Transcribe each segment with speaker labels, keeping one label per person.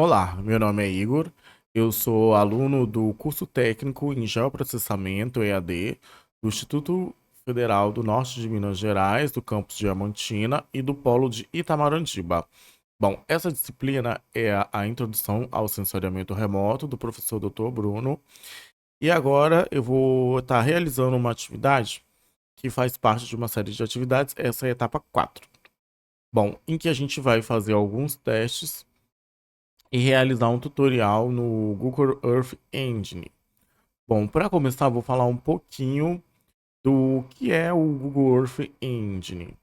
Speaker 1: Olá, meu nome é Igor, eu sou aluno do curso técnico em Geoprocessamento EAD do Instituto Federal do Norte de Minas Gerais, do campus Diamantina e do Polo de Itamarandiba. Bom, essa disciplina é a Introdução ao Sensoriamento Remoto do professor Dr. Bruno, e agora eu vou estar realizando uma atividade que faz parte de uma série de atividades, essa é a etapa 4. Bom, em que a gente vai fazer alguns testes e realizar um tutorial no Google Earth Engine. Bom, para começar, vou falar um pouquinho do que é o Google Earth Engine.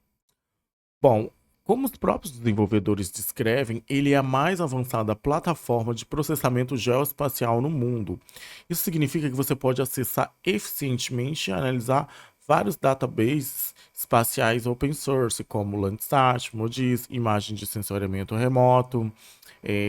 Speaker 1: Bom, como os próprios desenvolvedores descrevem, ele é a mais avançada plataforma de processamento geoespacial no mundo. Isso significa que você pode acessar eficientemente e analisar vários databases espaciais open source, como Landsat, MODIS, imagem de sensoriamento remoto,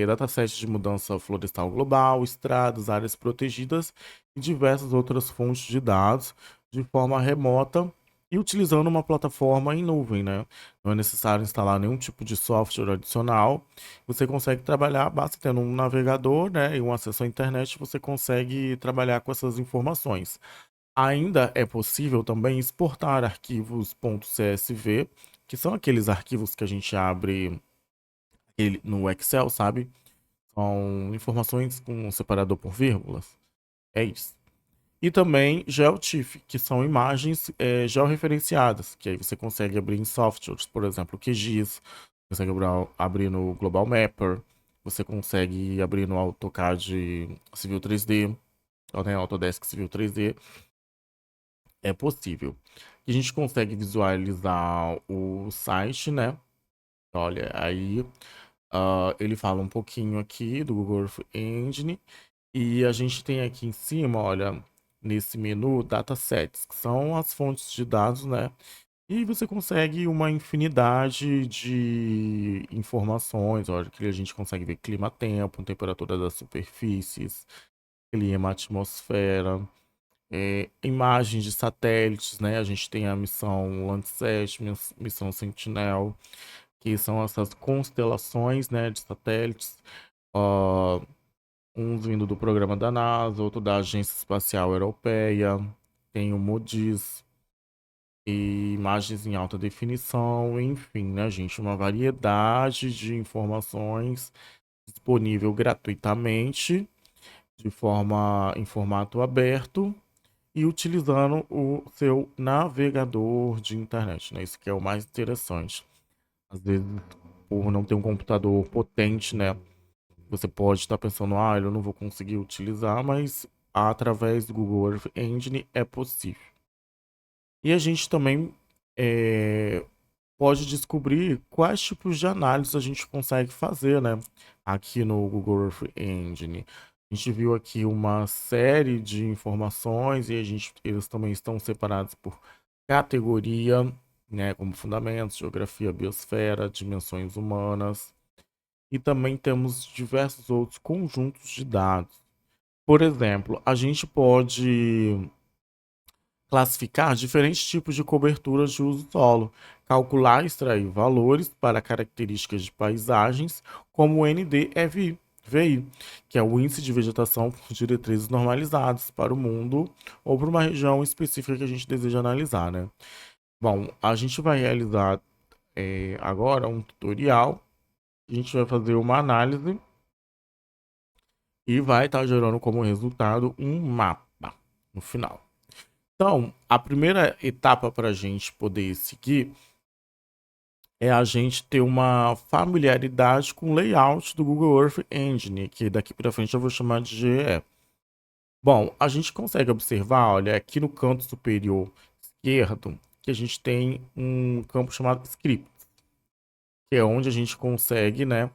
Speaker 1: datasets de mudança florestal global, estradas, áreas protegidas e diversas outras fontes de dados de forma remota e utilizando uma plataforma em nuvem, né? Não é necessário instalar nenhum tipo de software adicional. Você consegue trabalhar, basta tendo um navegador, né, e um acesso à internet, você consegue trabalhar com essas informações. Ainda é possível também exportar arquivos .csv, que são aqueles arquivos que a gente abre no Excel, sabe? São informações com um separador por vírgulas. É isso. E também GeoTIFF, que são imagens georreferenciadas, que aí você consegue abrir em softwares, por exemplo, QGIS, consegue abrir no Global Mapper, você consegue abrir no AutoCAD Civil 3D, ou né, Autodesk Civil 3D, é possível. E a gente consegue visualizar o site, né? Olha, aí ele fala um pouquinho aqui do Google Earth Engine, e a gente tem aqui em cima, olha, nesse menu, datasets, que são as fontes de dados, né? E você consegue uma infinidade de informações, olha, que a gente consegue ver clima-tempo, temperatura das superfícies, clima, atmosfera, imagens de satélites, né? A gente tem a missão Landsat, missão Sentinel, que são essas constelações, né, de satélites, ó, uns vindo do programa da NASA, outro da Agência Espacial Europeia, tem o MODIS, e imagens em alta definição, enfim, né, gente? Uma variedade de informações disponível gratuitamente, em formato aberto e utilizando o seu navegador de internet, né? Isso que é o mais interessante. Às vezes, por não ter um computador potente, né? Você pode estar pensando, eu não vou conseguir utilizar, mas através do Google Earth Engine é possível. E a gente também é, pode descobrir quais tipos de análise a gente consegue fazer, né? Aqui no Google Earth Engine. A gente viu aqui uma série de informações e eles também estão separados por categoria, né? Como fundamentos, geografia, biosfera, dimensões humanas. E também temos diversos outros conjuntos de dados. Por exemplo, a gente pode classificar diferentes tipos de coberturas de uso solo, calcular e extrair valores para características de paisagens, como o NDVI, que é o Índice de Vegetação por Diretrizes Normalizadas para o mundo ou para uma região específica que a gente deseja analisar, né? Bom, a gente vai realizar agora um tutorial, a gente vai fazer uma análise e vai estar gerando como resultado um mapa no final. Então, a primeira etapa para a gente poder seguir é a gente ter uma familiaridade com o layout do Google Earth Engine, que daqui para frente eu vou chamar de GE. Bom, a gente consegue observar, olha, aqui no canto superior esquerdo, que a gente tem um campo chamado Script, que é onde a gente consegue, né,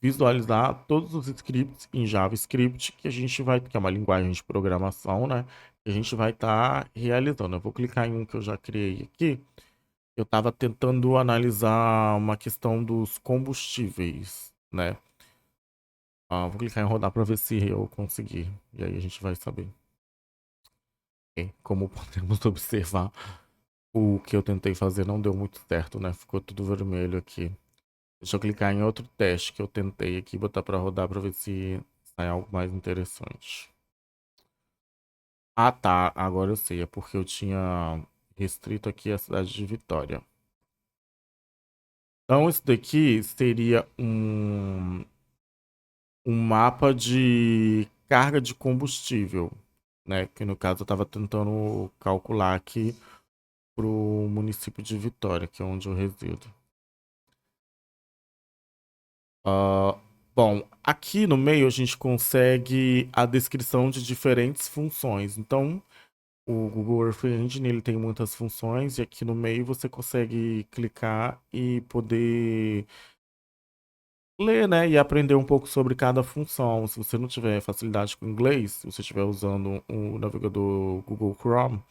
Speaker 1: visualizar todos os scripts em JavaScript que é uma linguagem de programação, né, que a gente vai estar realizando. Eu vou clicar em um que eu já criei aqui. Eu estava tentando analisar uma questão dos combustíveis, né? Vou clicar em rodar para ver se eu conseguir. E aí a gente vai saber. Como podemos observar, o que eu tentei fazer não deu muito certo, né? Ficou tudo vermelho aqui. Deixa eu clicar em outro teste que eu tentei aqui, botar para rodar para ver se sai algo mais interessante. Ah, tá. Agora eu sei. É porque eu tinha restrito aqui a cidade de Vitória. Então, isso daqui seria um mapa de carga de combustível, né? Que no caso eu estava tentando calcular aqui para o município de Vitória, que é onde eu resido. Ah, bom, aqui no meio a gente consegue a descrição de diferentes funções. Então, o Google Earth Engine ele tem muitas funções e aqui no meio você consegue clicar e poder ler, né, e aprender um pouco sobre cada função. Se você não tiver facilidade com inglês, se você estiver usando o navegador Google Chrome,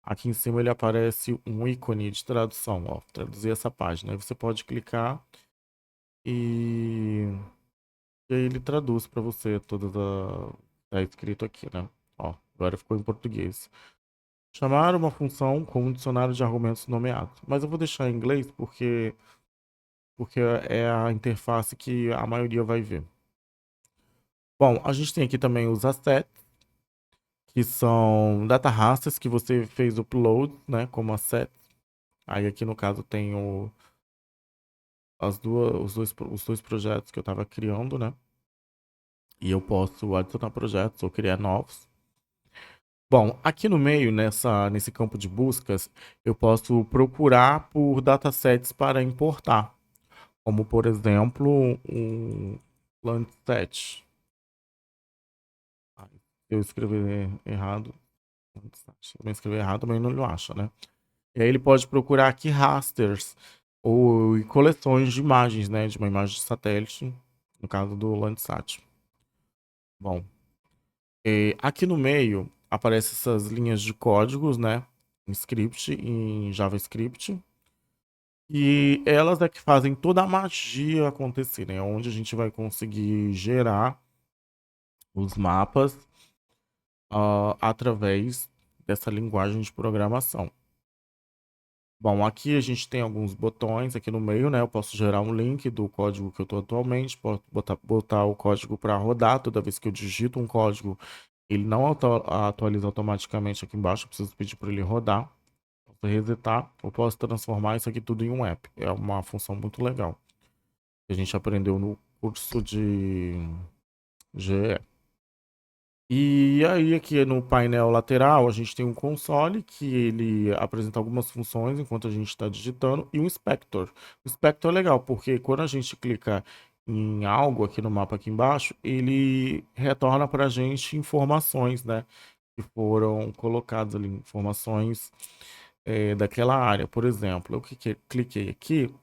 Speaker 1: aqui em cima ele aparece um ícone de tradução, ó, traduzir essa página. Aí você pode clicar e, e aí ele traduz para você toda tá escrito aqui, né? Ó, agora ficou em português. Chamar uma função com um dicionário de argumentos nomeado. Mas eu vou deixar em inglês porque é a interface que a maioria vai ver. Bom, a gente tem aqui também os assets, que são data rasters que você fez upload, né, como asset. Aí aqui no caso tem os dois projetos que eu estava criando, né? E eu posso adicionar projetos ou criar novos. Bom, aqui no meio, nesse campo de buscas, eu posso procurar por datasets para importar. Como, por exemplo, um Landsat. Se eu escrever errado, se eu escrever errado, também não lo acha, né? E aí ele pode procurar aqui rasters ou coleções de imagens, né? De uma imagem de satélite, no caso do Landsat. Bom, aqui no meio aparecem essas linhas de códigos, né? Em script, em JavaScript. E elas é que fazem toda a magia acontecer, né? Onde a gente vai conseguir gerar os mapas através dessa linguagem de programação. Bom, aqui a gente tem alguns botões aqui no meio, né? Eu posso gerar um link do código que eu estou atualmente, posso botar o código para rodar. Toda vez que eu digito um código, ele não atualiza automaticamente aqui embaixo, eu preciso pedir para ele rodar. Posso resetar, eu posso transformar isso aqui tudo em um app. É uma função muito legal que a gente aprendeu no curso de GE. E aí aqui no painel lateral a gente tem um console que ele apresenta algumas funções enquanto a gente está digitando e um inspector. O inspector é legal porque quando a gente clica em algo aqui no mapa aqui embaixo, ele retorna para a gente informações, né, que foram colocadas ali, informações daquela área. Por exemplo, eu cliquei aqui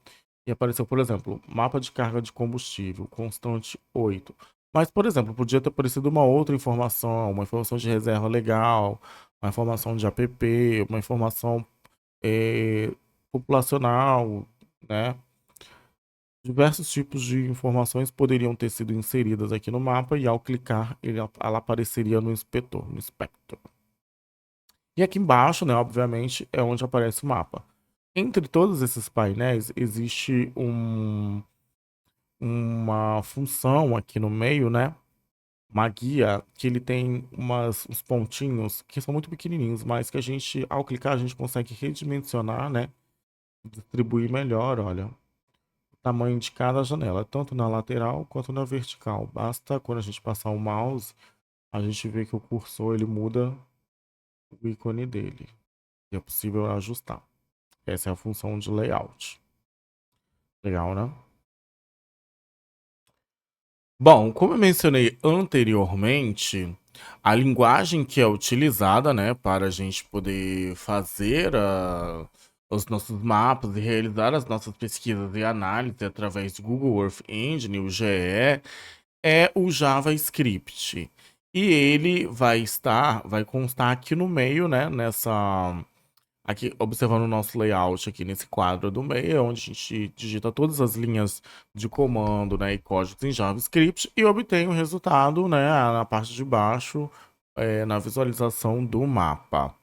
Speaker 1: e apareceu, por exemplo, mapa de carga de combustível, constante 8. Mas, por exemplo, podia ter aparecido uma informação de reserva legal, uma informação de APP, uma informação populacional, né? Diversos tipos de informações poderiam ter sido inseridas aqui no mapa e ao clicar ela apareceria no inspetor, no inspector. E aqui embaixo, né, obviamente, é onde aparece o mapa. Entre todos esses painéis existe uma função aqui no meio, né? Uma guia que ele tem uns pontinhos que são muito pequenininhos, mas que a gente, ao clicar, a gente consegue redimensionar, né? Distribuir melhor, olha, o tamanho de cada janela, tanto na lateral quanto na vertical. Basta quando a gente passar o mouse, a gente vê que o cursor ele muda o ícone dele. E é possível ajustar. Essa é a função de layout. Legal, né? Bom, como eu mencionei anteriormente, a linguagem que é utilizada, né, para a gente poder fazer os nossos mapas e realizar as nossas pesquisas e análises através do Google Earth Engine, o GE, é o JavaScript. E ele vai constar aqui no meio, né, aqui, observando o nosso layout aqui nesse quadro do meio, é onde a gente digita todas as linhas de comando, né, e códigos em JavaScript e obtém o resultado, né, na parte de baixo, na visualização do mapa.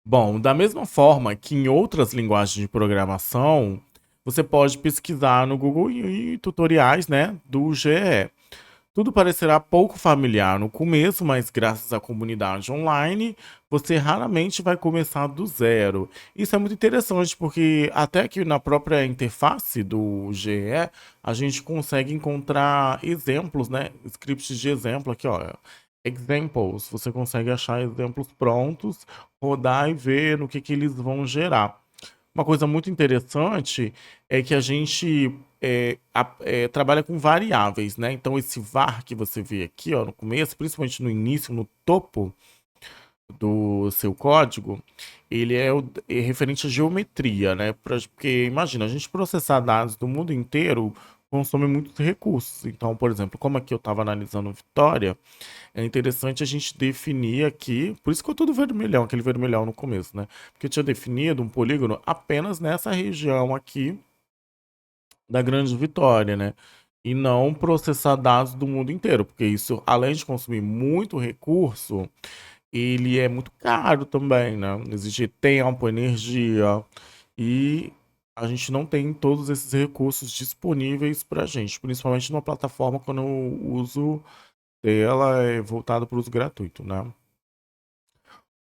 Speaker 1: Bom, da mesma forma que em outras linguagens de programação, você pode pesquisar no Google e tutoriais, né, do GE. Tudo parecerá pouco familiar no começo, mas graças à comunidade online, você raramente vai começar do zero. Isso é muito interessante, porque até que na própria interface do GE, a gente consegue encontrar exemplos, né? Scripts de exemplo aqui, ó. Examples. Você consegue achar exemplos prontos, rodar e ver no que eles vão gerar. Uma coisa muito interessante é que a gente trabalha com variáveis, né? Então, esse var que você vê aqui, ó, no começo, principalmente no início, no topo do seu código, ele é referente à geometria, né? Porque, imagina, a gente processar dados do mundo inteiro consome muitos recursos. Então, por exemplo, como aqui eu estava analisando Vitória, é interessante a gente definir aqui, por isso que eu tô do vermelhão, aquele vermelhão no começo, né? Porque eu tinha definido um polígono apenas nessa região aqui da Grande Vitória, né? E não processar dados do mundo inteiro, porque isso, além de consumir muito recurso, ele é muito caro também, né? Exige tempo, energia, e a gente não tem todos esses recursos disponíveis pra gente, principalmente numa plataforma quando eu uso ela é voltada para o uso gratuito, né?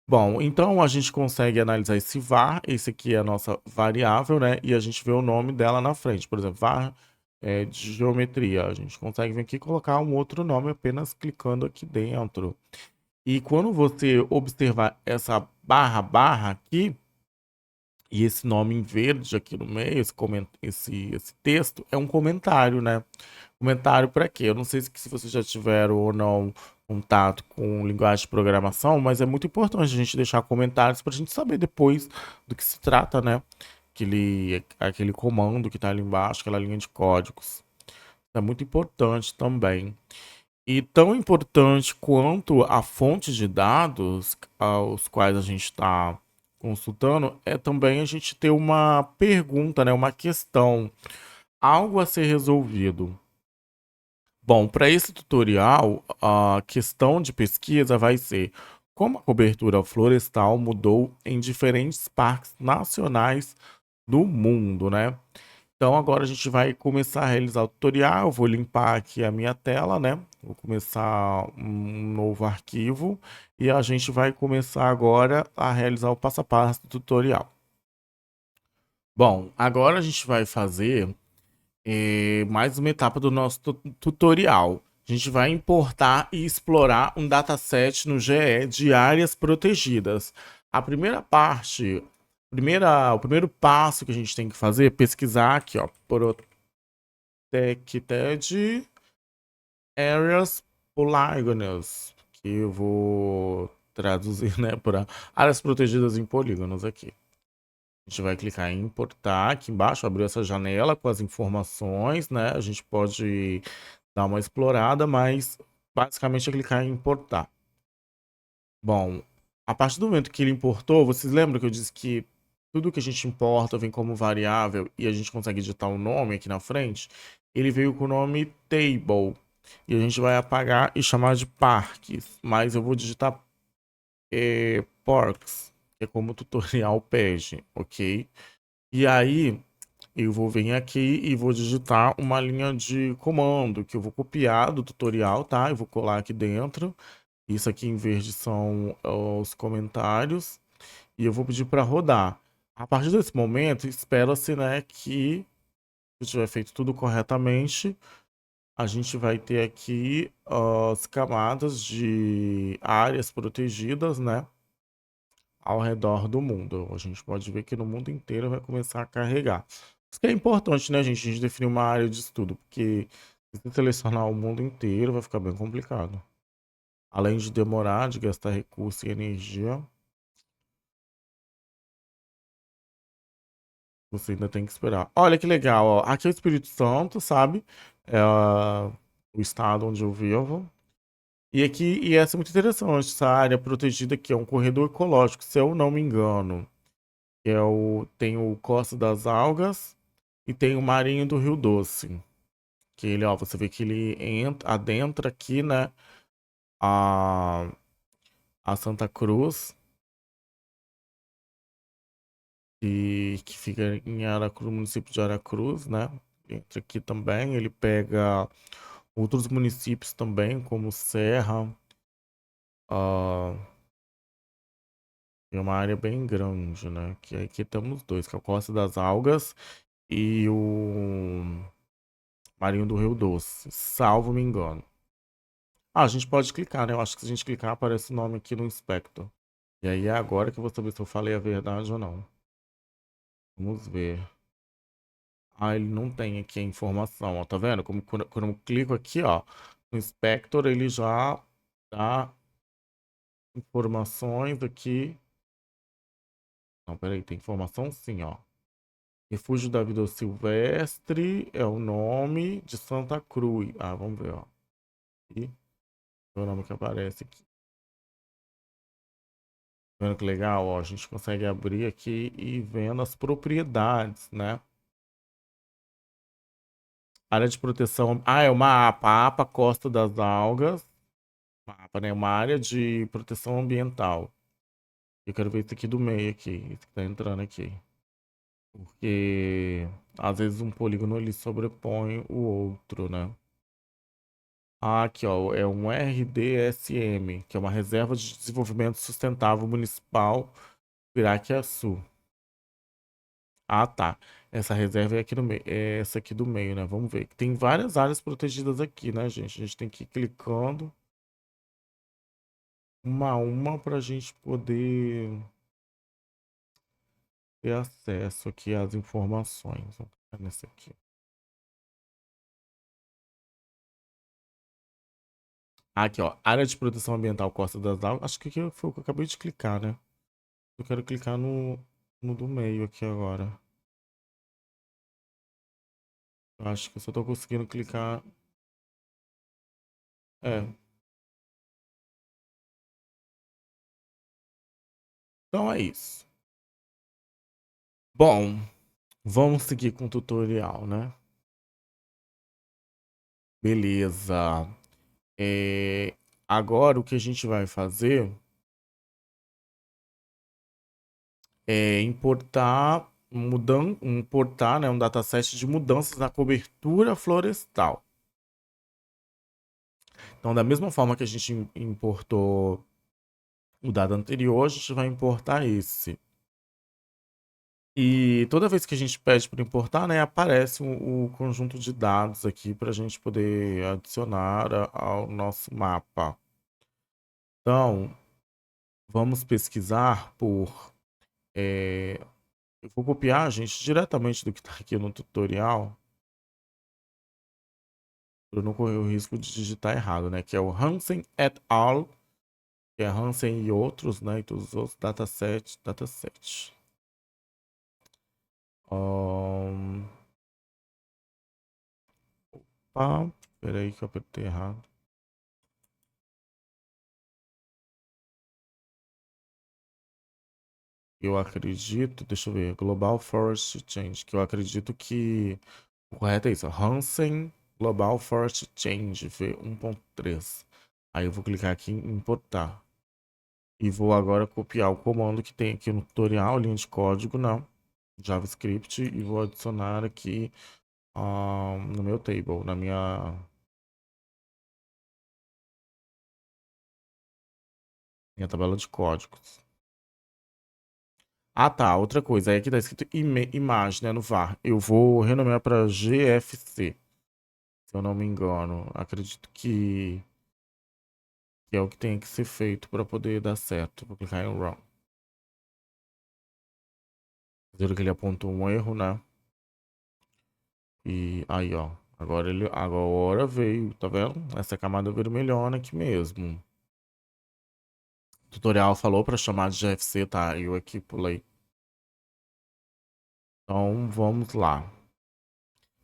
Speaker 1: Bom, então a gente consegue analisar esse var, esse aqui é a nossa variável, né? E a gente vê o nome dela na frente. Por exemplo, var de geometria. A gente consegue vir aqui e colocar um outro nome apenas clicando aqui dentro. E quando você observar essa barra aqui, e esse nome em verde aqui no meio, esse texto, é um comentário, né? Comentário para quê? Eu não sei se vocês já tiveram ou não contato com linguagem de programação, mas é muito importante a gente deixar comentários para a gente saber depois do que se trata, né? Aquele comando que está ali embaixo, aquela linha de códigos. É muito importante também. E tão importante quanto a fonte de dados aos quais a gente está consultando é também a gente ter uma pergunta, né? Uma questão, algo a ser resolvido. Bom, para esse tutorial, a questão de pesquisa vai ser como a cobertura florestal mudou em diferentes parques nacionais do mundo, né? Então agora a gente vai começar a realizar o tutorial. Eu vou limpar aqui a minha tela, né? Vou começar um novo arquivo e a gente vai começar agora a realizar o passo a passo do tutorial. Bom, agora a gente vai fazer mais uma etapa do nosso tutorial. A gente vai importar e explorar um dataset no GE de áreas protegidas. A primeira parte, o primeiro passo que a gente tem que fazer é pesquisar aqui, ó, Protected Areas Polygons, que eu vou traduzir, né, para áreas protegidas em polígonos aqui. A gente vai clicar em importar aqui embaixo, abriu essa janela com as informações, né? A gente pode dar uma explorada, mas basicamente é clicar em importar. Bom, a partir do momento que ele importou, vocês lembram que eu disse que tudo que a gente importa vem como variável e a gente consegue digitar um nome aqui na frente? Ele veio com o nome table e a gente vai apagar e chamar de parques, mas eu vou digitar porks, que é como o tutorial pede, ok? E aí, eu vou vir aqui e vou digitar uma linha de comando que eu vou copiar do tutorial, tá? Eu vou colar aqui dentro. Isso aqui em verde são os comentários. E eu vou pedir para rodar. A partir desse momento, espera-se, né, que se tiver feito tudo corretamente, a gente vai ter aqui as camadas de áreas protegidas, né, ao redor do mundo. A gente pode ver que no mundo inteiro vai começar a carregar. Isso que é importante, né, gente? A gente definir uma área de estudo, porque se você selecionar o mundo inteiro vai ficar bem complicado. Além de demorar, de gastar recurso e energia, você ainda tem que esperar. Olha que legal, ó. Aqui é o Espírito Santo, sabe? É o estado onde eu vivo. E essa é muito interessante, essa área protegida aqui é um corredor ecológico, se eu não me engano. Tem o Costa das Algas e tem o Marinho do Rio Doce. Que ele, ó, você vê que ele adentra aqui, né, a, a Santa Cruz. e que fica em Aracruz, município de Aracruz, né? Entra aqui também, ele pega outros municípios também, como Serra, ah, é uma área bem grande, né? Que aqui temos dois, que é a Costa das Algas e o Marinho do Rio Doce, salvo me engano. Ah, a gente pode clicar, né? Eu acho que se a gente clicar, aparece o nome aqui no Inspector. E aí é agora que eu vou saber se eu falei a verdade ou não. Vamos ver. Ah, ele não tem aqui a informação, ó. Tá vendo? Como quando eu clico aqui, ó, no Inspector, ele já dá informações aqui. Não, peraí, tem informação sim, ó. Refúgio da Vida Silvestre é o nome de Santa Cruz. Ah, vamos ver, ó. E é o nome que aparece aqui. Tá vendo que legal? Ó, a gente consegue abrir aqui e vendo as propriedades, né? Área de proteção. Ah, é uma APA. A APA Costa das Algas. Mapa, né? Uma área de proteção ambiental. Eu quero ver esse aqui do meio aqui. Esse que tá entrando aqui. Porque às vezes um polígono ele sobrepõe o outro, né? Ah, aqui, ó, é um RDSM, que é uma Reserva de Desenvolvimento Sustentável Municipal Piraquiaçu. Ah, tá. Essa reserva é aqui no meio, é essa aqui do meio, né? Vamos ver. Tem várias áreas protegidas aqui, né, gente? A gente tem que ir clicando uma a uma pra gente poder ter acesso aqui às informações. Vou clicar nesse aqui. Aqui, ó. Área de proteção ambiental Costa das Algas. Acho que aqui foi o que eu acabei de clicar, né? Eu quero clicar no do meio aqui agora. Eu acho que eu só tô conseguindo clicar. É. Então é isso. Bom, vamos seguir com o tutorial, né? Beleza. É, agora o que a gente vai fazer é importar, né, um dataset de mudanças na cobertura florestal. Então, da mesma forma que a gente importou o dado anterior, a gente vai importar esse. E toda vez que a gente pede para importar, né, aparece o conjunto de dados aqui para a gente poder adicionar ao nosso mapa. Então, vamos pesquisar por eu vou copiar, gente, diretamente do que está aqui no tutorial, para não correr o risco de digitar errado, né? Que é o Hansen et al., que é Hansen e outros, né? E todos os outros dataset. Um... Opa, peraí que eu apertei errado. Eu acredito, deixa eu ver, Global Forest Change, que eu acredito que o correto é isso, Hansen Global Forest Change V1.3. Aí eu vou clicar aqui em importar. E vou agora copiar o comando que tem aqui no tutorial, linha de código, não, JavaScript, e vou adicionar aqui no meu table, na minha tabela de códigos. Ah, tá, outra coisa, aí aqui tá escrito imagem, né, no var. Eu vou renomear para GFC, se eu não me engano. Acredito que é o que tem que ser feito para poder dar certo. Vou clicar em Run. Viram que ele apontou um erro, né? E aí, ó. Agora veio, tá vendo? Essa camada vermelhona aqui mesmo. O tutorial falou para chamar de GFC, tá? Eu aqui pulei. Então, vamos lá.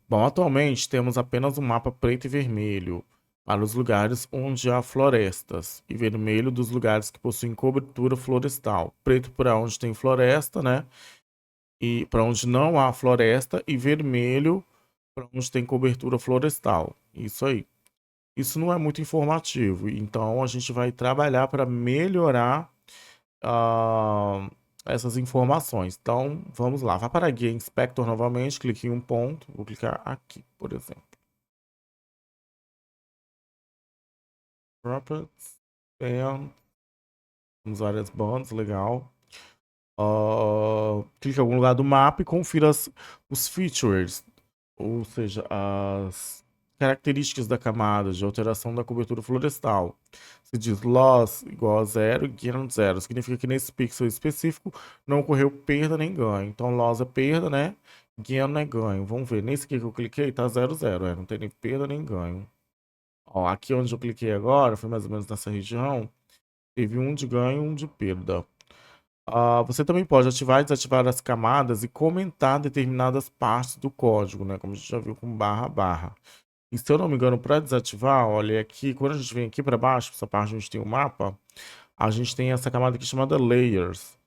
Speaker 1: Bom, atualmente temos apenas um mapa preto e vermelho para os lugares onde há florestas e vermelho dos lugares que possuem cobertura florestal. Preto para onde tem floresta, né? E para onde não há floresta e vermelho para onde tem cobertura florestal. Isso aí. Isso não é muito informativo, então a gente vai trabalhar para melhorar essas informações. Então, vamos lá. Vá para a Guia Inspector novamente, clique em um ponto. Vou clicar aqui, por exemplo. Properties, Band, temos várias bandas, legal. Clique em algum lugar do mapa e confira os features, ou seja, as características da camada de alteração da cobertura florestal. Se diz loss igual a 0 e gain 0, significa que nesse pixel específico não ocorreu perda nem ganho. Então loss é perda, né? Gain é ganho. Vamos ver, nesse aqui que eu cliquei tá 0, 0, não tem nem perda nem ganho. Ó, aqui onde eu cliquei agora, foi mais ou menos nessa região, teve um de ganho e um de perda. Você também pode ativar e desativar as camadas e comentar determinadas partes do código, né? Como a gente já viu com barra barra. E se eu não me engano, para desativar, olha aqui, quando a gente vem aqui para baixo, essa parte onde a gente tem o mapa, a gente tem essa camada aqui chamada Layers.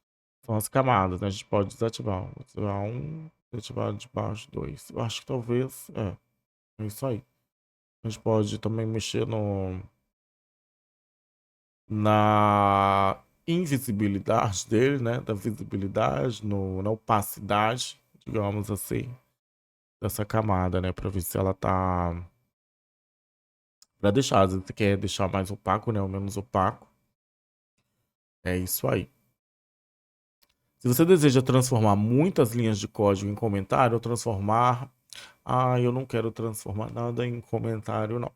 Speaker 1: São as camadas, né? A gente pode desativar. Vou desativar um, desativar de baixo dois. Eu acho que talvez, é isso aí. A gente pode também mexer na invisibilidade dele, né? Da visibilidade, na opacidade, digamos assim, dessa camada, né? Para ver se ela tá. Para deixar, às vezes você quer deixar mais opaco, né? Ou menos opaco. É isso aí. Se você deseja transformar muitas linhas de código em comentário, ou transformar. Eu não quero transformar nada em comentário, não.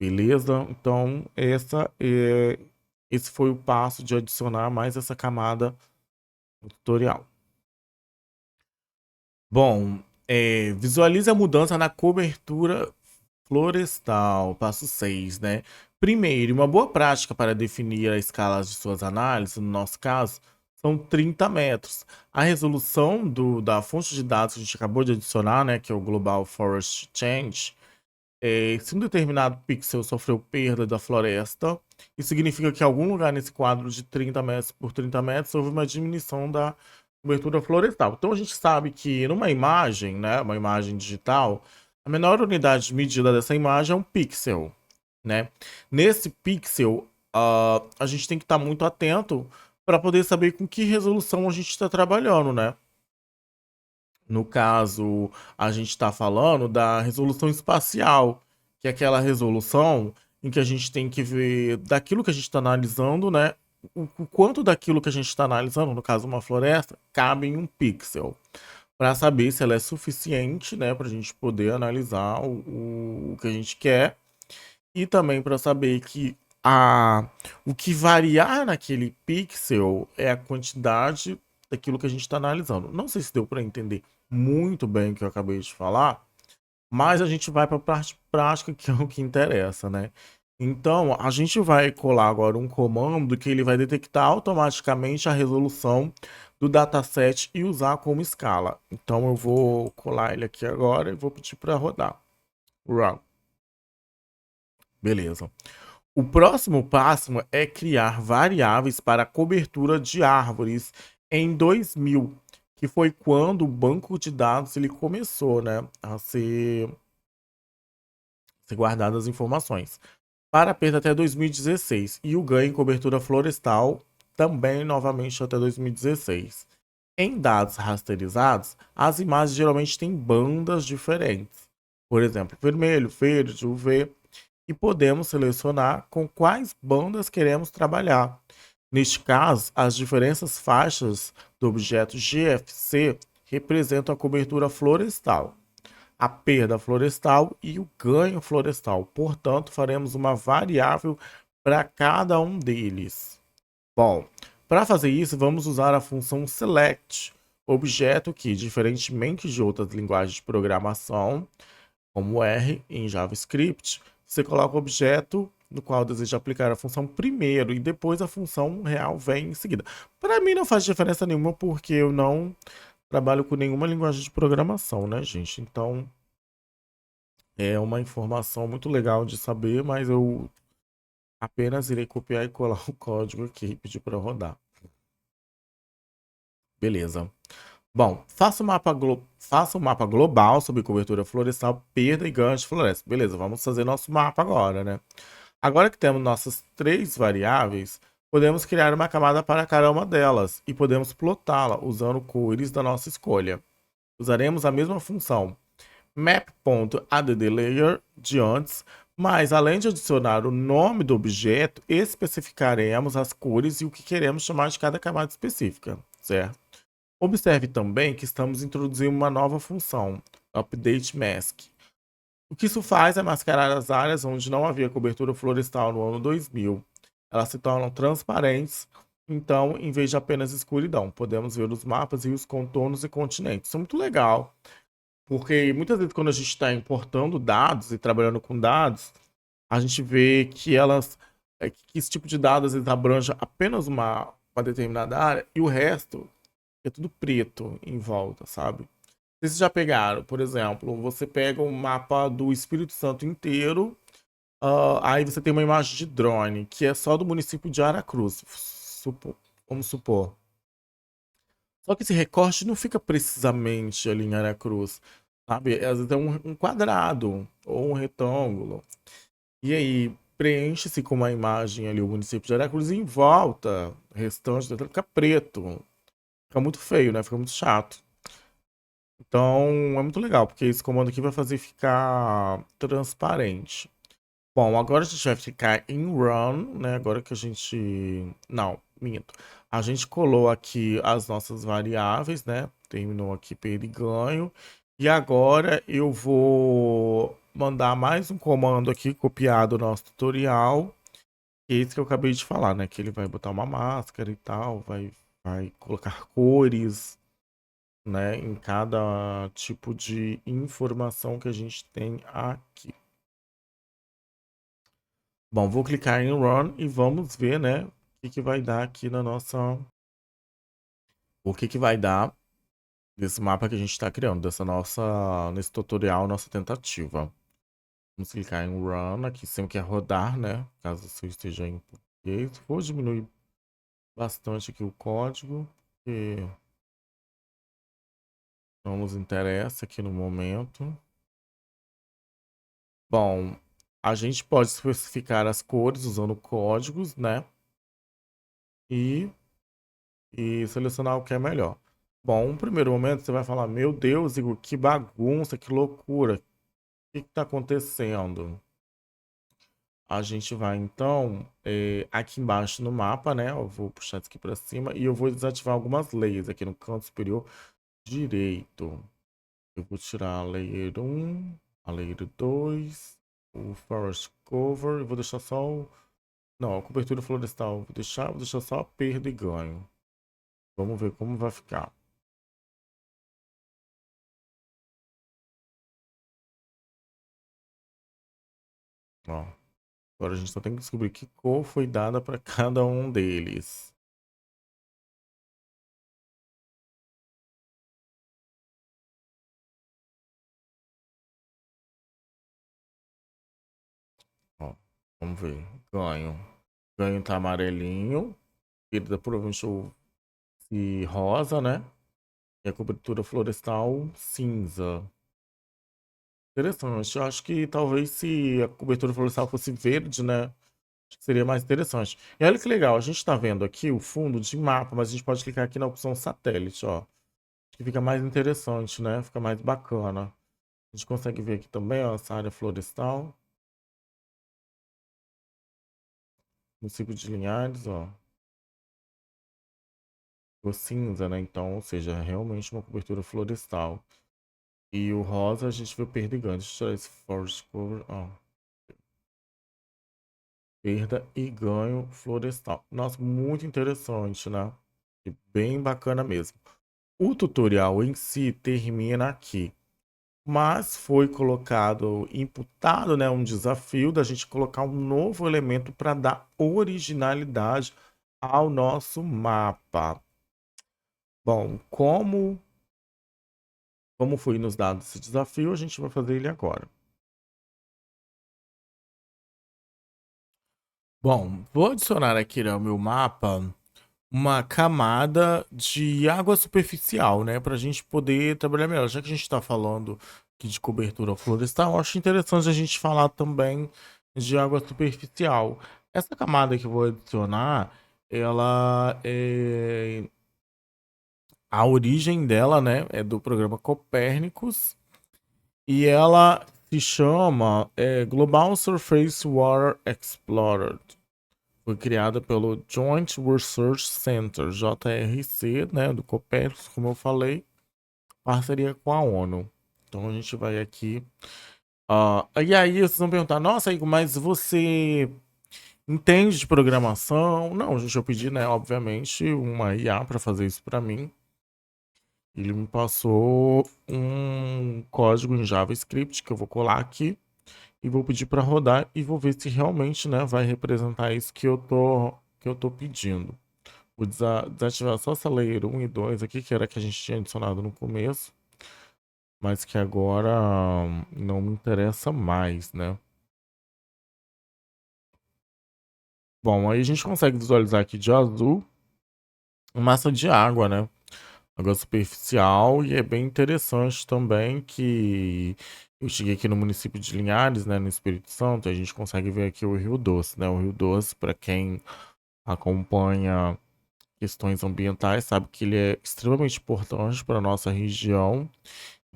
Speaker 1: Beleza? Então, esse foi o passo de adicionar mais essa camada no tutorial. Bom, visualize a mudança na cobertura florestal, passo 6, né? Primeiro, uma boa prática para definir a escala de suas análises, no nosso caso, são 30 metros. A resolução da fonte de dados que a gente acabou de adicionar, né, que é o Global Forest Change, se um determinado pixel sofreu perda da floresta, isso significa que em algum lugar nesse quadro de 30 metros por 30 metros houve uma diminuição da cobertura florestal. Então a gente sabe que numa imagem, né, uma imagem digital, a menor unidade de medida dessa imagem é um pixel, né? Nesse pixel, a gente tem que estar muito atento para poder saber com que resolução a gente está trabalhando, né? No caso, a gente está falando da resolução espacial, que é aquela resolução em que a gente tem que ver daquilo que a gente está analisando, né? O quanto daquilo que a gente está analisando, no caso uma floresta, cabe em um pixel, para saber se ela é suficiente, né, para a gente poder analisar o que a gente quer, e também para saber que o que variar naquele pixel é a quantidade daquilo que a gente está analisando. Não sei se deu para entender muito bem o que eu acabei de falar, mas a gente vai para a parte prática, que é o que interessa, né? Então, a gente vai colar agora um comando que ele vai detectar automaticamente a resolução do dataset e usar como escala. Então, eu vou colar ele aqui agora e vou pedir para rodar. Run. Beleza. O próximo passo é criar variáveis para a cobertura de árvores em 2000, que foi quando o banco de dados ele começou, né, a ser guardado as informações. Para a perda até 2016 e o ganho em cobertura florestal também novamente até 2016. Em dados rasterizados, as imagens geralmente têm bandas diferentes. Por exemplo, vermelho, verde, UV, e podemos selecionar com quais bandas queremos trabalhar. Neste caso, as diferentes faixas do objeto GFC representam a cobertura florestal, a perda florestal e o ganho florestal. Portanto, faremos uma variável para cada um deles. Bom, para fazer isso, vamos usar a função select, objeto que, diferentemente de outras linguagens de programação, como R em JavaScript, você coloca o objeto no qual deseja aplicar a função primeiro e depois a função real vem em seguida. Para mim não faz diferença nenhuma porque eu não trabalho com nenhuma linguagem de programação, né, gente? Então é uma informação muito legal de saber, mas eu apenas irei copiar e colar o código aqui e pedir para rodar. Beleza. Bom, faça um mapa global sobre cobertura florestal, perda e ganho de floresta. Beleza, vamos fazer nosso mapa agora, né? Agora que temos nossas três variáveis, podemos criar uma camada para cada uma delas e podemos plotá-la usando cores da nossa escolha. Usaremos a mesma função map.addLayer de antes, mas além de adicionar o nome do objeto, especificaremos as cores e o que queremos chamar de cada camada específica, certo? Observe também que estamos introduzindo uma nova função, Update Mask. O que isso faz é mascarar as áreas onde não havia cobertura florestal no ano 2000. Elas se tornam transparentes, então, em vez de apenas escuridão, podemos ver os mapas e os contornos e continentes. Isso é muito legal, porque muitas vezes quando a gente está importando dados e trabalhando com dados, a gente vê que que esse tipo de dados às vezes abrange apenas uma determinada área e o resto é tudo preto em volta, sabe? Vocês já pegaram, por exemplo, você pega um mapa do Espírito Santo inteiro, aí você tem uma imagem de drone, que é só do município de Aracruz, vamos supor. Só que esse recorte não fica precisamente ali em Aracruz, sabe? Às vezes é um quadrado ou um retângulo. E aí preenche-se com uma imagem ali o município de Aracruz e em volta, o restante fica preto. Fica muito feio, né? Fica muito chato. Então é muito legal, porque esse comando aqui vai fazer ficar transparente. Bom, agora a gente vai ficar em run, né? Agora que a gente... Não, minto. A gente colou aqui as nossas variáveis, né? Terminou aqui perda e ganho. E agora eu vou mandar mais um comando aqui, copiado do nosso tutorial. Que é esse que eu acabei de falar, né? Que ele vai botar uma máscara e tal, vai colocar cores, né? Em cada tipo de informação que a gente tem aqui. Bom, vou clicar em Run e vamos ver, né, o que vai dar aqui na nossa... O que vai dar desse mapa que a gente está criando, nesse tutorial, nossa tentativa. Vamos clicar em Run aqui, sempre quer rodar, né, caso você esteja em português. Vou diminuir bastante aqui o código, que não nos interessa aqui no momento. Bom, a gente pode especificar as cores usando códigos, né, e selecionar o que é melhor. Bom, no primeiro momento você vai falar, meu Deus, Igor, que bagunça, que loucura. O que está acontecendo? A gente vai então aqui embaixo no mapa, né? Eu vou puxar isso aqui para cima e eu vou desativar algumas layers aqui no canto superior direito. Eu vou tirar a layer 1, a layer 2, o forest cover, eu vou deixar só o... Não, a cobertura florestal, vou deixar só a perda e ganho. Vamos ver como vai ficar. Ó. Agora a gente só tem que descobrir que cor foi dada para cada um deles. Ó, vamos ver. Ganho. Ganho tá amarelinho. Perda provavelmente se rosa, né? E a cobertura florestal cinza. Interessante. Eu acho que talvez se a cobertura florestal fosse verde, né? Acho que seria mais interessante. E olha que legal, a gente está vendo aqui o fundo de mapa, mas a gente pode clicar aqui na opção satélite, ó. Acho que fica mais interessante, né? Fica mais bacana. A gente consegue ver aqui também, ó, essa área florestal. Município de Linhares, ó. Ficou cinza, né? Então, ou seja, é realmente uma cobertura florestal. E o rosa a gente viu perdigante. Deixa eu tirar esse forest cover, ó. Perda e ganho florestal. Nossa, muito interessante, né? E bem bacana mesmo. O tutorial em si termina aqui. Mas foi colocado, imputado, né, um desafio da gente colocar um novo elemento para dar originalidade ao nosso mapa. Bom, como foi nos dado esse desafio, a gente vai fazer ele agora. Bom, vou adicionar aqui no meu mapa uma camada de água superficial, né? Para a gente poder trabalhar melhor. Já que a gente está falando aqui de cobertura florestal, eu acho interessante a gente falar também de água superficial. Essa camada que eu vou adicionar, ela é... A origem dela, né, é do programa Copérnicos e ela se chama Global Surface Water Explorer. Foi criada pelo Joint Research Center, JRC, né, do Copérnicos, como eu falei, parceria com a ONU. Então a gente vai aqui. E aí vocês vão perguntar, nossa, Igor, mas você entende de programação? Não, gente, eu pedi, né, obviamente, uma IA para fazer isso para mim. Ele me passou um código em JavaScript que eu vou colar aqui e vou pedir para rodar e vou ver se realmente, né, vai representar isso que eu tô pedindo. Vou desativar só essa layer 1 e 2 aqui, que era que a gente tinha adicionado no começo, mas que agora não me interessa mais, né? Bom, aí a gente consegue visualizar aqui de azul massa de água, né? Água superficial, e é bem interessante também que eu cheguei aqui no município de Linhares, né, no Espírito Santo, e a gente consegue ver aqui o Rio Doce, né? O Rio Doce, para quem acompanha questões ambientais, sabe que ele é extremamente importante para nossa região,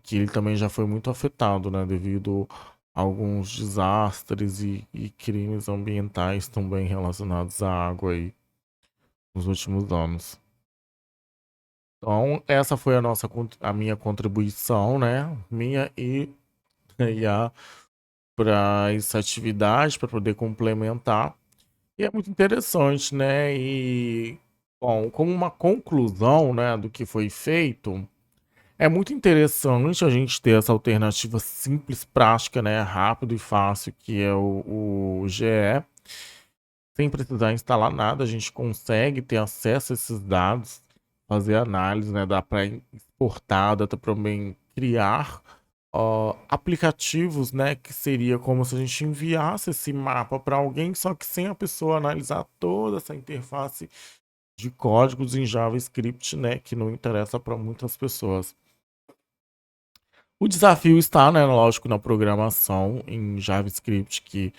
Speaker 1: que ele também já foi muito afetado, né, devido a alguns desastres e crimes ambientais também relacionados à água aí nos últimos anos. Então, essa foi a minha contribuição, né? Minha e a para essa atividade, para poder complementar. E é muito interessante, né? E, bom, como uma conclusão, né, do que foi feito, é muito interessante a gente ter essa alternativa simples, prática, né? Rápido e fácil, que é o GE. Sem precisar instalar nada, a gente consegue ter acesso a esses dados, fazer análise, né? Dá para exportar, dá para também criar aplicativos, né? Que seria como se a gente enviasse esse mapa para alguém, só que sem a pessoa analisar toda essa interface de códigos em JavaScript, né? Que não interessa para muitas pessoas. O desafio está, né, lógico, na programação em JavaScript, que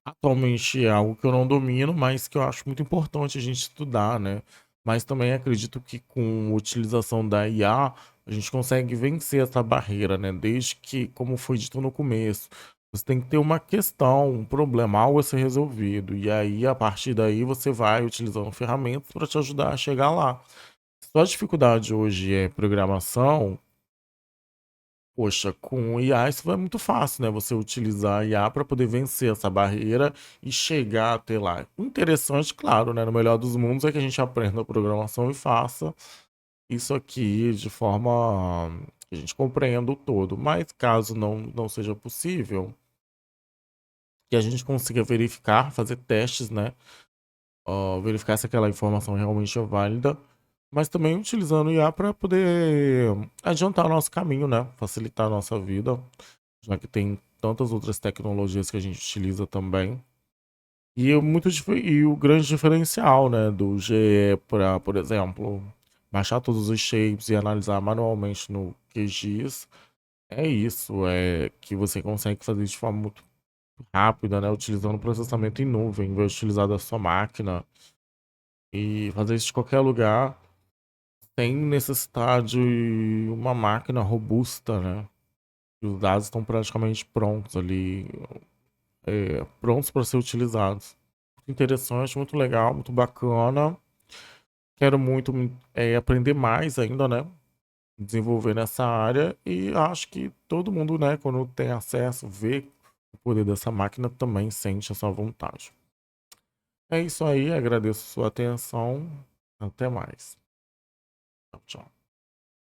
Speaker 1: atualmente é algo que eu não domino, mas que eu acho muito importante a gente estudar, né? Mas também acredito que com a utilização da IA, a gente consegue vencer essa barreira, né? Desde que, como foi dito no começo, você tem que ter uma questão, um problema, algo a ser resolvido. E aí, a partir daí, você vai utilizando ferramentas para te ajudar a chegar lá. Se a dificuldade hoje é programação, poxa, com o IA isso é muito fácil, né? Você utilizar a IA para poder vencer essa barreira e chegar até lá. O interessante, claro, né? No melhor dos mundos é que a gente aprenda a programação e faça isso aqui de forma que a gente compreenda o todo. Mas caso não seja possível, que a gente consiga verificar, fazer testes, né? Verificar se aquela informação realmente é válida, mas também utilizando o IA para poder adiantar o nosso caminho, né? Facilitar a nossa vida, já que tem tantas outras tecnologias que a gente utiliza também. E o grande diferencial, né, do GE para, por exemplo, baixar todos os shapes e analisar manualmente no QGIS, é isso, é que você consegue fazer de forma muito rápida, né, utilizando processamento em nuvem, em vez de utilizar da sua máquina e fazer isso de qualquer lugar sem necessitar de uma máquina robusta, né? Os dados estão praticamente prontos ali, prontos para ser utilizados. Muito interessante, muito legal, muito bacana. Quero muito aprender mais ainda, né? Desenvolver nessa área e acho que todo mundo, né, quando tem acesso, vê o poder dessa máquina, também sente essa vontade. É isso aí, agradeço a sua atenção. Até mais. Tchau, tchau.